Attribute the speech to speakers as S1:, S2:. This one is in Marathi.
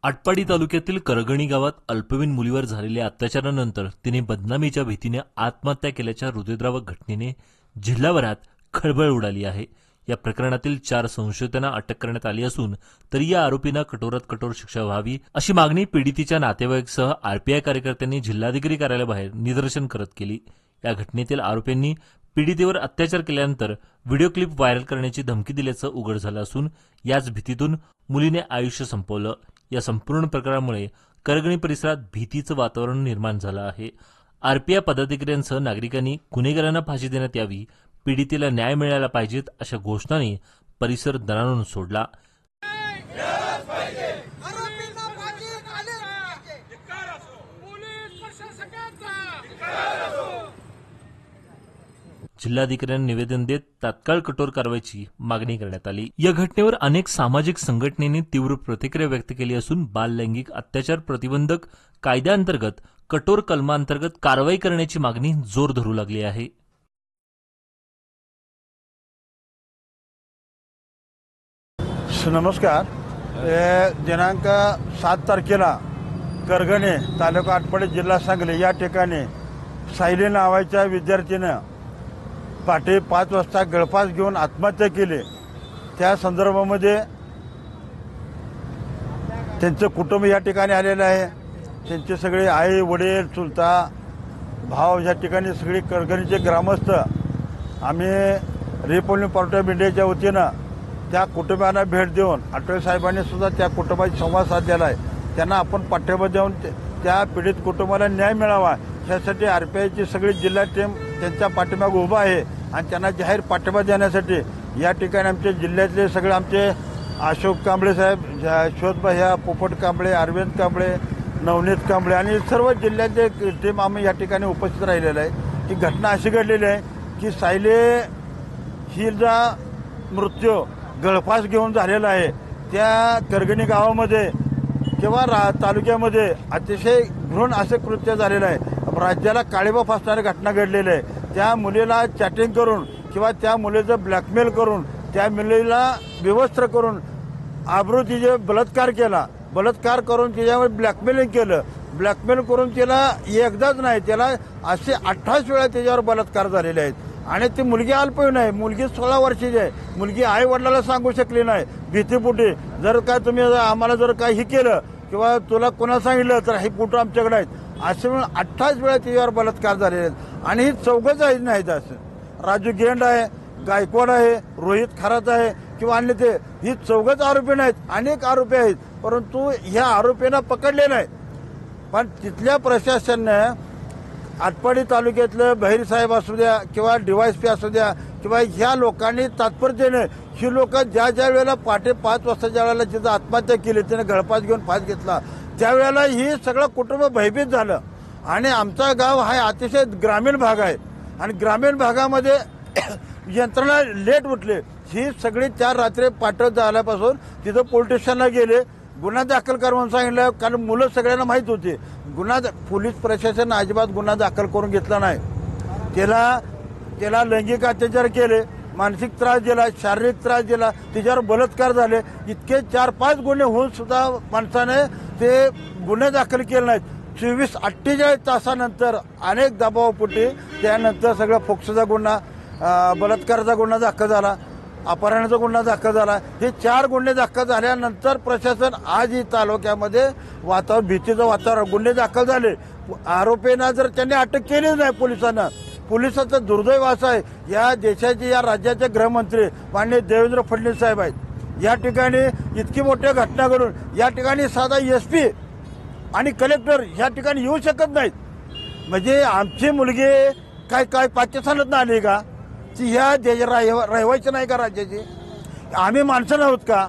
S1: आटपाडी तालुक्यातील करगणी गावात अल्पवयीन मुलीवर झालेल्या अत्याचारानंतर तिने बदनामीच्या भीतीने आत्महत्या केल्याच्या हृदयद्रावक घटनेने जिल्हाभरात खळबळ उडाली आहे। या प्रकरणातील 4 संशयितांना अटक करण्यात आली असून तरी या आरोपींना कठोरात कठोर शिक्षा व्हावी अशी मागणी पीडितेच्या नातेवाईकसह आरपीआय कार्यकर्त्यांनी जिल्हाधिकारी कार्यालयाबाहेर निदर्शन करत केली। या घटनेतील आरोपींनी पीडितेवर अत्याचार केल्यानंतर व्हिडिओ क्लिप व्हायरल करण्याची धमकी दिल्याचं उघड झालं असून याच भीतीतून मुलीने आयुष्य संपवलं। या संपूर्ण प्रकारामुळे करगणी परिसरात भीतीचं वातावरण निर्माण झालं आहे। आरपीआय पदाधिकाऱ्यांसह नागरिकांनी गुन्हेगारांना फाशी देण्यात यावी, पीडितेला न्याय मिळाला पाहिजेत अशा घोषणाने परिसर दणाणून सोडला। जिल्हाधिकाऱ्यांनी निवेदन देत तात्काळ कठोर कारवाईची मागणी करण्यात आली। या घटनेवर अनेक सामाजिक संघटनेने तीव्र प्रतिक्रिया व्यक्त केली असून बाल लैंगिक अत्याचार प्रतिबंधक कायद्याअंतर्गत कठोर कलमांतर्गत कारवाई करण्याची मागणी जोर धरू लागली आहे।
S2: नमस्कार। दिनांक 7 तारखेला करगणी तालुका आटपाडी जिल्हा सांगली या ठिकाणी सायली नावाच्या विद्यार्थीनं पहाटे 5 वाजता गळफास घेऊन आत्महत्या केली। त्या संदर्भामध्ये त्यांचं कुटुंब या ठिकाणी आलेलं आहे। त्यांचे सगळे आई वडील चुलता भाव या ठिकाणी सगळे करगणीचे ग्रामस्थ आम्ही रिपब्लिक पार्टी ऑफ इंडियाच्या वतीनं त्या कुटुंबांना भेट देऊन आठवले साहेबांनी सुद्धा त्या कुटुंबाशी संवाद साधलेला आहे। त्यांना आपण पाठिंबा देऊन त्या पीडित कुटुंबाला न्याय मिळावा यासाठी आरपीआयची सगळी जिल्हा टीम त्यांच्या पाठीमागे उभा आहे आणि त्यांना जाहीर पाठिंबा देण्यासाठी या ठिकाणी आमचे जिल्ह्यातले सगळे आमचे अशोक कांबळे साहेब, यशवंत भैया, पोपट कांबळे, अरविंद कांबळे, नवनीत कांबळे आणि सर्व जिल्ह्यातले टीम आम्ही या ठिकाणी उपस्थित राहिलेलं आहे। ही घटना अशी घडलेली आहे की सायली हिचा मृत्यू गळफास घेऊन झालेला आहे। त्या करगणी गावामध्ये किंवा तालुक्यामध्ये अतिशय घृण असे कृत्य झालेलं आहे। राज्याला काळीबा फासणारी घटना घडलेली आहे। त्या मुलीला चॅटिंग करून किंवा त्या मुलीचं ब्लॅकमेल करून त्या मुलीला विवस्त्र करून आबरू तिचे बलात्कार केला। बलात्कार करून तिच्यावर ब्लॅकमेलिंग केलं। ब्लॅकमेल करून तिला एकदाच नाही त्याला असे 28 वेळा त्याच्यावर बलात्कार झालेले आहेत आणि ती मुलगी अल्पवयीन आहे। मुलगी 16 वर्षाची आहे। मुलगी आई वडिलाला सांगू शकली नाही भीतीपोटी। जर काय तुम्ही आम्हाला जर काय हे केलं किंवा तुला कोणाला सांगितलं तर हे फोटो आमच्याकडे आहेत असे म्हणून 28 वेळा तिच्यावर बलात्कार झालेले आहेत। आणि ही चौघच आहेत नाहीत असं राजू गेंड आहे, गायकवाड आहे, रोहित खरात आहे किंवा अन्य ते ही चौघच आरोपी नाहीत, अनेक आरोपी आहेत। परंतु ह्या आरोपींना पकडले नाही। पण तिथल्या प्रशासनाने आटपाडी तालुक्यातलं बहिर साहेब असू द्या किंवा डीवायएसपी असू द्या किंवा ह्या लोकांनी तात्पर्याने ही लोक ज्या ज्या वेळेला पहाटे 5 वाजता ज्या वेळेला तिथं आत्महत्या केली, त्याने गळफास घेऊन फास घेतला, त्यावेळेला ही सगळं कुटुंब भयभीत झालं। आणि आमचा गाव हा अतिशय ग्रामीण भाग आहे आणि ग्रामीण भागामध्ये यंत्रणा लेट उठले। ही सगळी 4 रात्री पाठवत झाल्यापासून तिथं पोलीस स्टेशनला गेले, गुन्हा दाखल करून सांगितलं कारण मुलं सगळ्यांना माहीत होती। पोलीस प्रशासन अजिबात गुन्हा दाखल करून घेतला नाही। त्याला लैंगिक अत्याचार केले, मानसिक त्रास दिला, शारीरिक त्रास दिला, तिच्यावर बलात्कार झाले। इतके 4-5 गुन्हे होऊन सुद्धा माणसाने ते गुन्हे दाखल केले नाहीत। 24-48 तासानंतर अनेक दबावापोटी त्यानंतर सगळं फोक्सोचा गुन्हा, बलात्काराचा गुन्हा दाखल झाला, अपहरणाचा गुन्हा दाखल झाला। हे 4 गुन्हे दाखल झाल्यानंतर प्रशासन आज ही तालुक्यामध्ये भीतीचं वातावरण, गुन्हे दाखल झाले। आरोपींना जर त्यांनी अटक केली नाही पोलिसांना, पोलिसाचं दुर्दैव असं आहे या देशाचे या राज्याचे गृहमंत्री माननीय देवेंद्र फडणवीस साहेब आहेत। या ठिकाणी इतकी मोठी घटना घडून या ठिकाणी साधा एसपी आणि कलेक्टर या ठिकाणी येऊ शकत नाहीत। म्हणजे आमची मुलगी काय पाकिस्तानात आली का? ती ह्या रहिवासी नाही का राज्याची? आम्ही माणसं नव्हत का?